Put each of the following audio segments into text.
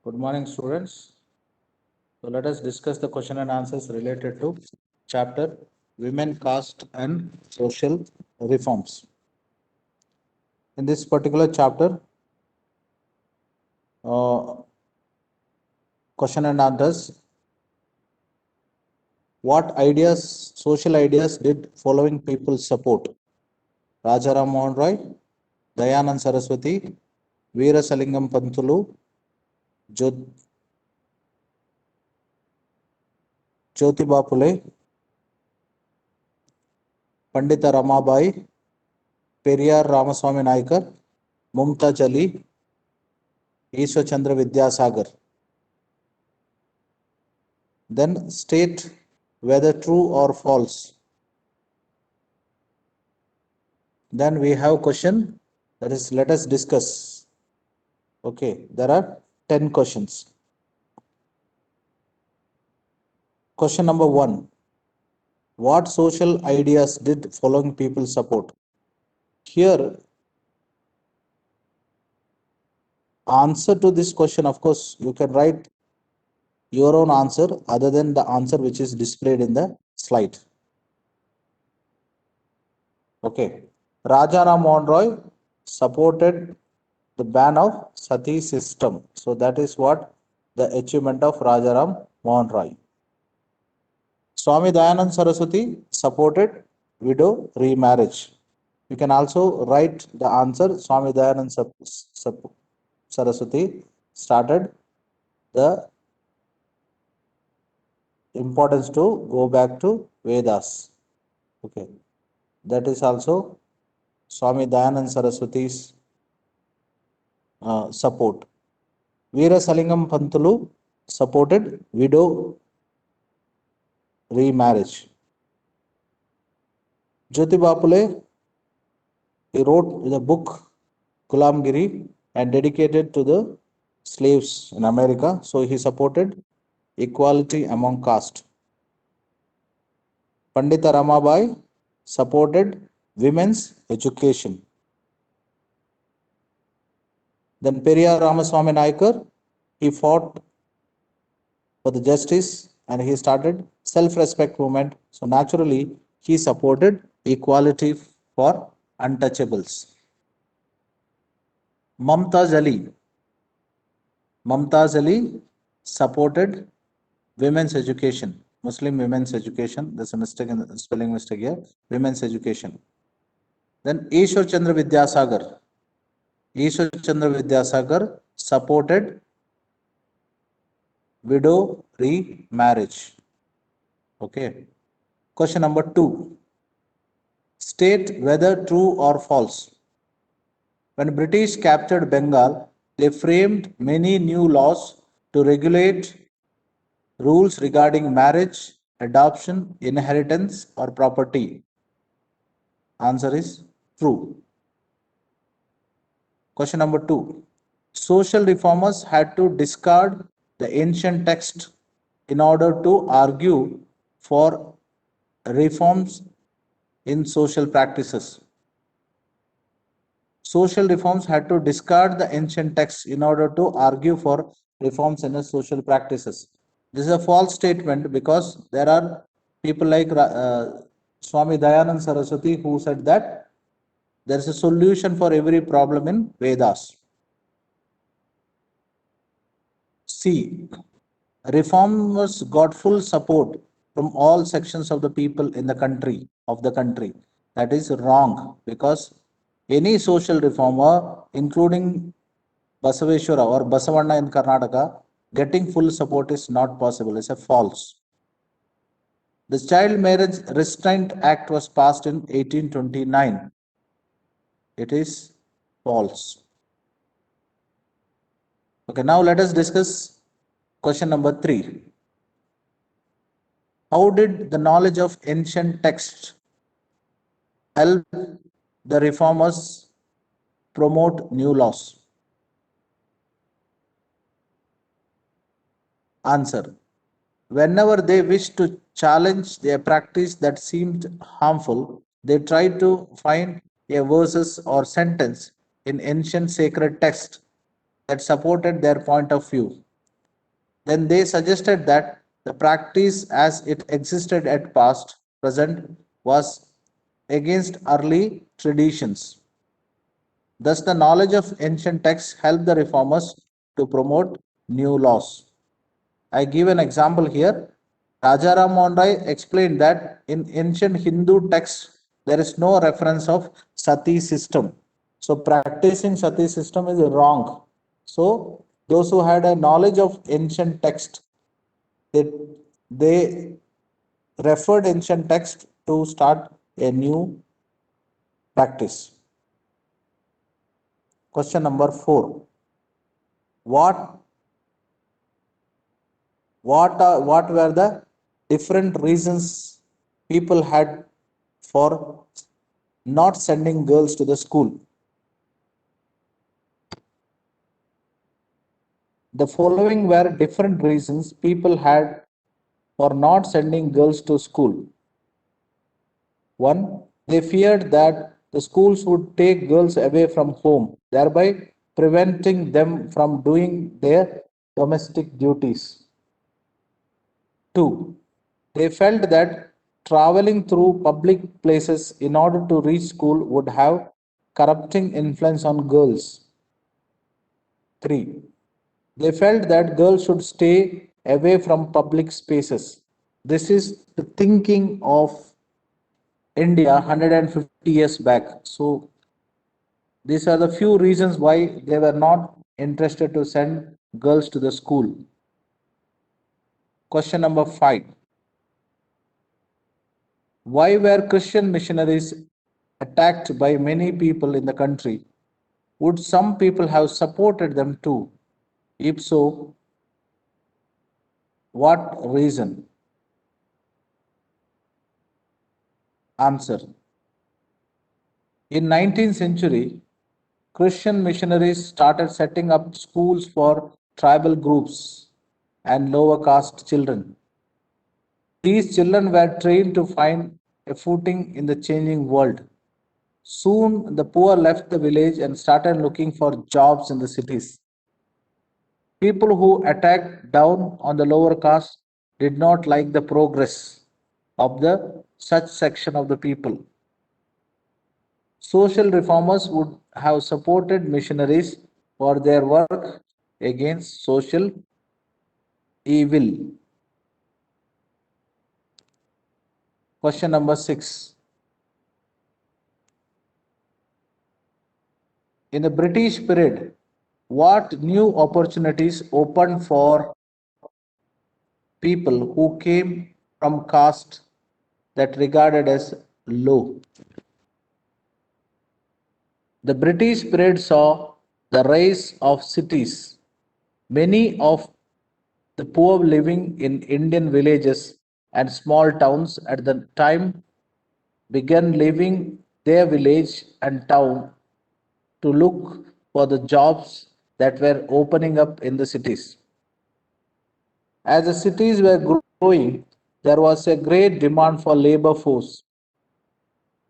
Good morning, students. So let us discuss the question and answers related to chapter Women, Caste and Social Reforms. In this particular chapter, question and answers. What ideas, social ideas, did following people support? Rajaram Mohan Roy, Dayanand Saraswati, Veera Salingam Pantulu, Jyotiba Phule, Pandita Ramabai, Periyar Ramaswamy Niakar, Mumtaz Ali, Ishwar Chandra Vidyasagar. Then state whether true or false. Then we have question, that is, let us discuss. Okay, there are 10 questions. Question number 1. What social ideas did following people support? Here, answer to this question, of course, you can write your own answer other than the answer which is displayed in the slide. Okay. Rajaram Mohan Roy supported the ban of Sati system. So that is what the achievement of Rajaram Mohan Roy. Swami Dayanand Saraswati supported widow remarriage. You can also write the answer. Swami Dayanand Saraswati started the importance to go back to Vedas. Okay, that is also Swami Dayanand Saraswati's support. Veera Salingam Pantulu supported widow remarriage. Jyotiba Phule, he wrote the book Gulam Giri and dedicated to the slaves in America. So he supported equality among caste. Pandita Ramabai supported women's education. Then Periyar Ramaswamy Niakar, he fought for the justice and he started self-respect movement. So naturally, he supported equality for untouchables. Mumtaz Ali supported women's education, Muslim women's education. There's a mistake in the spelling mistake here. Women's education. Then Ishwar Chandra Vidyasagar supported widow remarriage. Okay. Question number 2. State whether true or false. When British captured Bengal, they framed many new laws to regulate rules regarding marriage, adoption, inheritance, or property. Answer is true. Question number 2. Social reformers had to discard the ancient text in order to argue for reforms in social practices. Social reforms had to discard the ancient texts in order to argue for reforms in the social practices. This is a false statement because there are people like Swami Dayanand Saraswati who said that there is a solution for every problem in Vedas. C. Reformers got full support from all sections of the people in the country, That is wrong because any social reformer, including Basaveshwara or Basavanna in Karnataka, getting full support is not possible. It's a false. The Child Marriage Restraint Act was passed in 1829. It is false. Okay, now let us discuss question number 3. How did the knowledge of ancient texts help the reformers promote new laws? Answer. Whenever they wished to challenge a practice that seemed harmful, they tried to find a verse or sentence in ancient sacred text that supported their point of view. Then they suggested that the practice as it existed at past present was against early traditions. Thus, the knowledge of ancient texts helped the reformers to promote new laws. I give an example here. Raja Ram Mohan Rai explained that in ancient Hindu texts there is no reference of sati system. So practicing sati system is wrong. So those who had a knowledge of ancient text, they, they referred ancient text to start a new practice. Question number 4. What what were the different reasons people had for not sending girls to the school? The following were different reasons people had for not sending girls to school. One, they feared that the schools would take girls away from home, thereby preventing them from doing their domestic duties. Two, they felt that traveling through public places in order to reach school would have corrupting influence on girls. 3. They felt that girls should stay away from public spaces. This is the thinking of India 150 years back. So, these are the few reasons why they were not interested to send girls to the school. Question number 5. Why were Christian missionaries attacked by many people in the country? Would some people have supported them too? If so, what reason? Answer. In 19th century, Christian missionaries started setting up schools for tribal groups and lower caste children. These children were trained to find a footing in the changing world. Soon the poor left the village and started looking for jobs in the cities. People who attacked down on the lower caste did not like the progress of the such section of the people. Social reformers would have supported missionaries for their work against social evil. Question number 6. In the British period, what new opportunities opened for people who came from caste that regarded as low? The British period saw the rise of cities. Many of the poor living in Indian villages and small towns at the time began leaving their village and town to look for the jobs that were opening up in the cities. As the cities were growing, there was a great demand for labor force,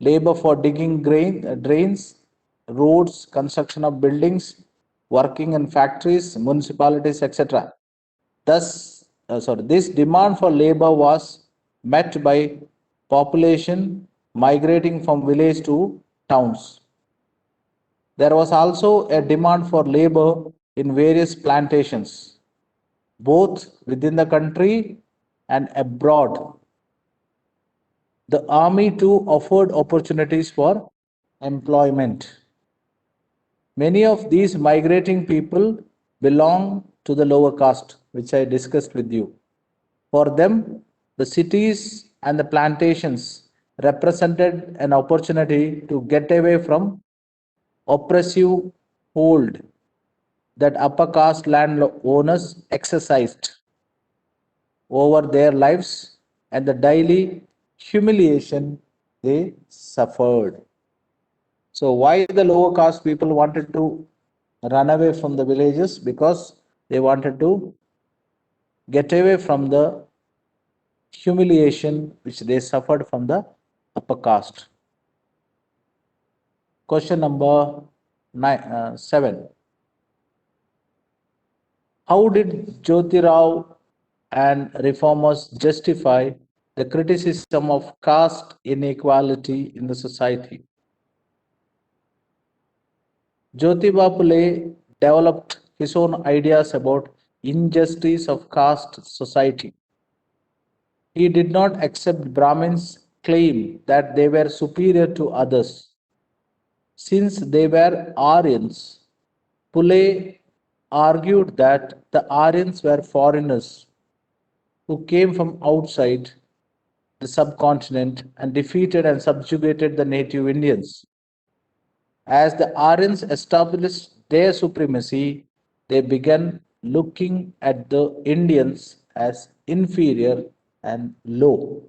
labor for digging drains, roads, construction of buildings, working in factories, municipalities, etc. This demand for labor was met by population migrating from village to towns. There was also a demand for labor in various plantations, both within the country and abroad. The army too offered opportunities for employment. Many of these migrating people belong to the lower caste, which I discussed with you. For them, the cities and the plantations represented an opportunity to get away from oppressive hold that upper caste landowners exercised over their lives and the daily humiliation they suffered. So, why the lower caste people wanted to run away from the villages? Because they wanted to get away from the humiliation which they suffered from the upper caste. Question number 7. How did Jyotirao and reformers justify the criticism of caste inequality in the society? Jyotiba Phule developed his own ideas about injustice of caste society. He did not accept Brahmins' claim that they were superior to others. Since they were Aryans, Phule argued that the Aryans were foreigners who came from outside the subcontinent and defeated and subjugated the native Indians. As the Aryans established their supremacy, they began looking at the Indians as inferior and low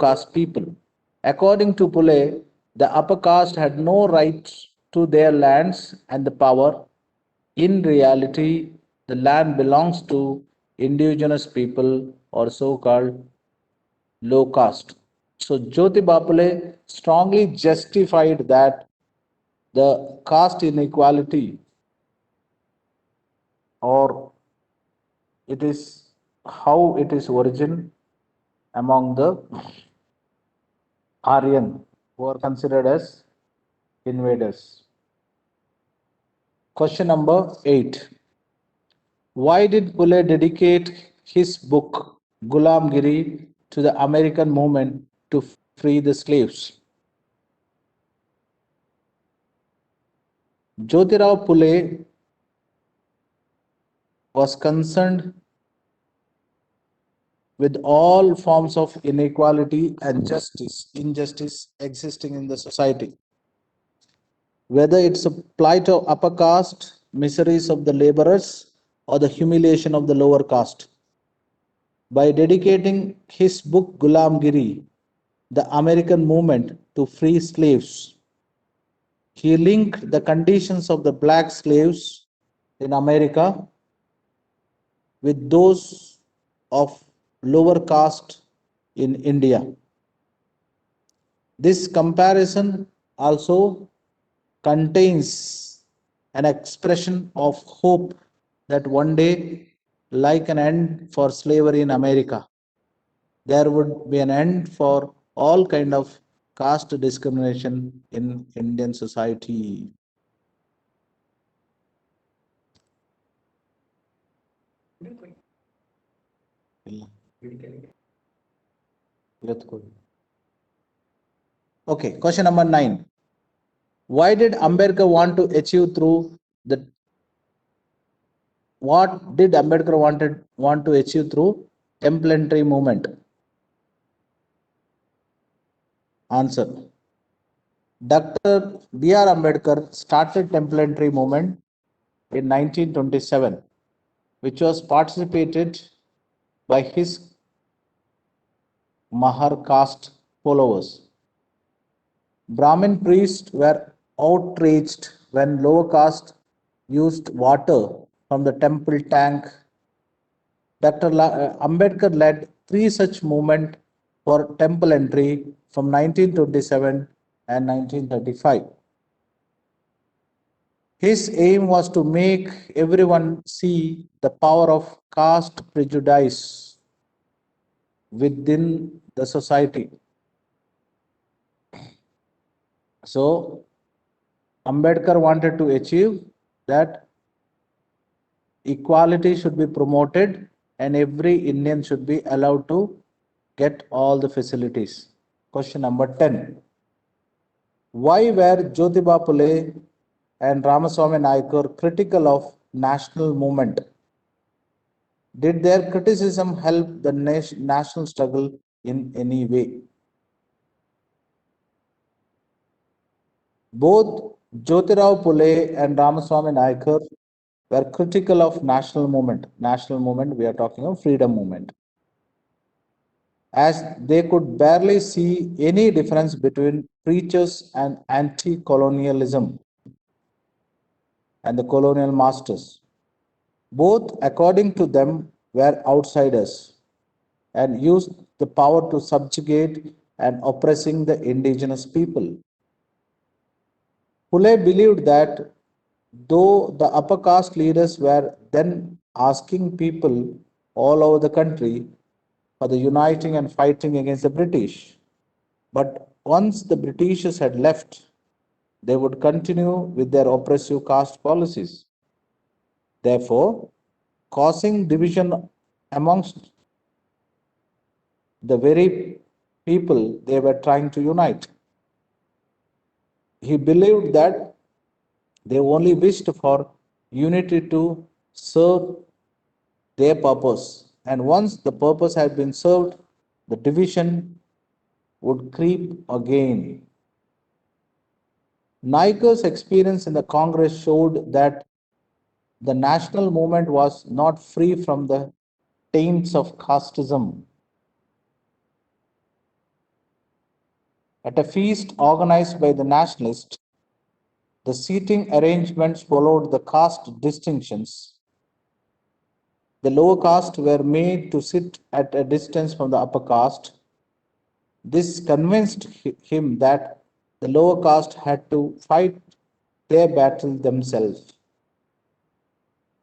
caste people. According to Pule, the upper caste had no right to their lands and the power. In reality, the land belongs to indigenous people or so called low caste. So Jyoti Bapule strongly justified that the caste inequality, or it is how it is origin among the Aryan who are considered as invaders. Question number 8. Why did Pule dedicate his book Gulam Giri to the American movement to free the slaves? Jyotirao Pule was concerned with all forms of inequality and injustice existing in the society, whether it's a plight of upper caste, miseries of the laborers, or the humiliation of the lower caste. By dedicating his book Gulam Giri, the American movement to free slaves, he linked the conditions of the black slaves in America with those of lower caste in India. This comparison also contains an expression of hope that one day, like an end for slavery in America, there would be an end for all kind of caste discrimination in Indian society. Okay, question number 9. Why did Ambedkar want to achieve through the what did Ambedkar want to achieve through temple movement? Answer. Dr. B.R. Ambedkar started temple movement in 1927, which was participated by his Mahar caste followers. Brahmin priests were outraged when lower caste used water from the temple tank. Dr. Ambedkar led three such movements for temple entry from 1927 and 1935. His aim was to make everyone see the power of caste prejudice within the society. So, Ambedkar wanted to achieve that equality should be promoted and every Indian should be allowed to get all the facilities. Question number 10. Why were Jyotiba Phule and Ramaswamy Niakar critical of national movement? Did their criticism help the national struggle in any way? Both Jyotirao Phule and Ramaswamy Niakar were critical of national movement. National movement, we are talking of freedom movement, as they could barely see any difference between preachers and anti-colonialism and the colonial masters. Both, according to them, were outsiders and used the power to subjugate and oppressing the indigenous people. Pule believed that Though the upper caste leaders were then asking people all over the country for the uniting and fighting against the British. But once the Britishers had left, they would continue with their oppressive caste policies, therefore causing division amongst the very people they were trying to unite. He believed that they only wished for unity to serve their purpose, and once the purpose had been served, the division would creep again. Niakar's experience in the Congress showed that the national movement was not free from the taints of casteism. At a feast organized by the nationalists, the seating arrangements followed the caste distinctions. The lower caste were made to sit at a distance from the upper caste. This convinced him that the lower caste had to fight their battle themselves.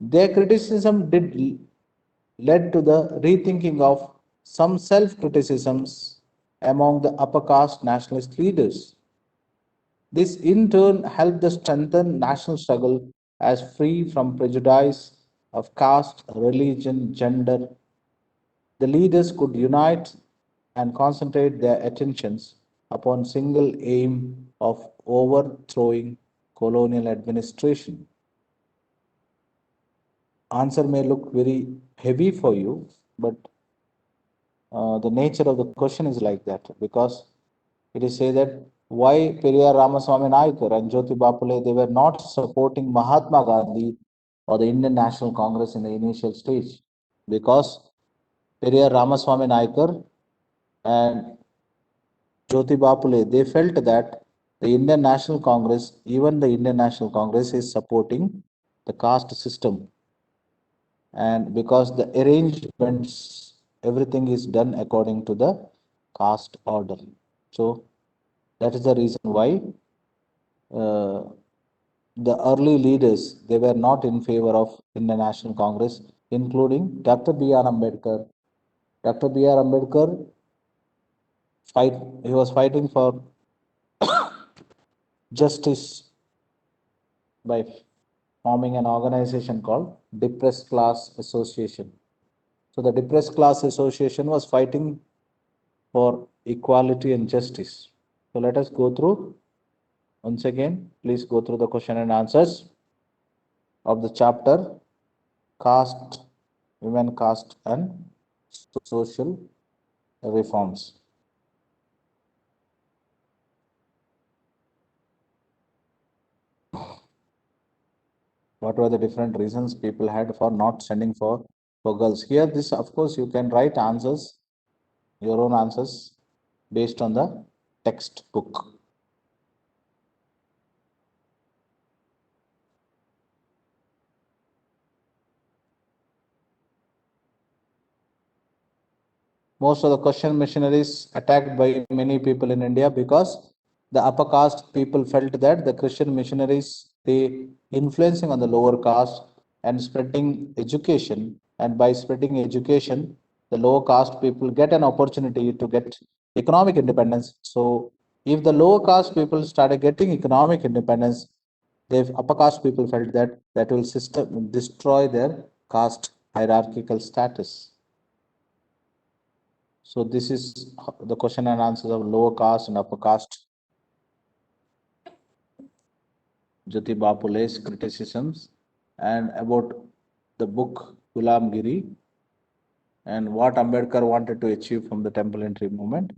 Their criticism led to the rethinking of some self-criticisms among the upper caste nationalist leaders. This in turn helped strengthen national struggle as free from prejudice of caste, religion, gender. The leaders could unite and concentrate their attentions upon single aim of overthrowing colonial administration. Answer may look very heavy for you, but the nature of the question is like that because it is say that why Periyar Ramaswamy Naikar and Jyoti Bapley they were not supporting Mahatma Gandhi or the Indian National Congress in the initial stage because Periyar Ramaswamy Naikar and Jyoti Bapley they felt that the Indian National Congress, even the Indian National Congress, is supporting the caste system, and because the arrangements everything is done according to the caste order. So that is the reason why uh, the early leaders they were not in favor of Indian National Congress, including Dr. B.R. Ambedkar. Dr. B.R. Ambedkar fight he was fighting for justice by forming an organization called Depressed Class Association. So the Depressed Class Association was fighting for equality and justice. So let us go through once again. Please go through the question and answers of the chapter caste, women caste, and social reforms. What were the different reasons people had for not sending for girls? Here, this of course you can write answers, your own answers based on the textbook. Most of the Christian missionaries attacked by many people in India because the upper caste people felt that the Christian missionaries they influencing on the lower caste and spreading education, and by spreading education the lower caste people get an opportunity to get economic independence. So if the lower caste people started getting economic independence, the upper caste people felt that that will system destroy their caste hierarchical status. So this is the question and answers of lower caste and upper caste. Jyoti Bapule's criticisms and about the book Gulam Giri and what Ambedkar wanted to achieve from the temple entry movement.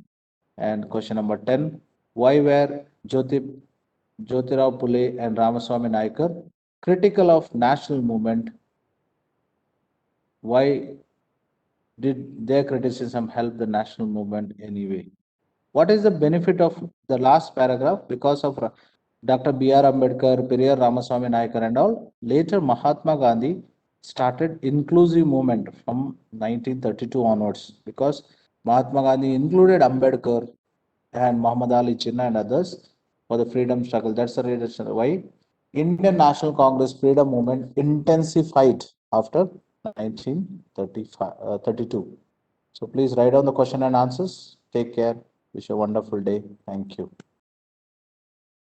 And question number 10, why were Jyotirao Pule and Ramaswamy Naikar critical of national movement? Why did their criticism help the national movement anyway? What is the benefit of the last paragraph? Because of Dr. B.R. Ambedkar, Periyar Ramaswamy Naikar and all, later Mahatma Gandhi started inclusive movement from 1932 onwards because Mahatma Gandhi included Ambedkar and Muhammad Ali Jinnah and others for the freedom struggle. That's the reason why Indian National Congress freedom movement intensified after 1932? So please write down the question and answers. Take care. Wish you a wonderful day. Thank you.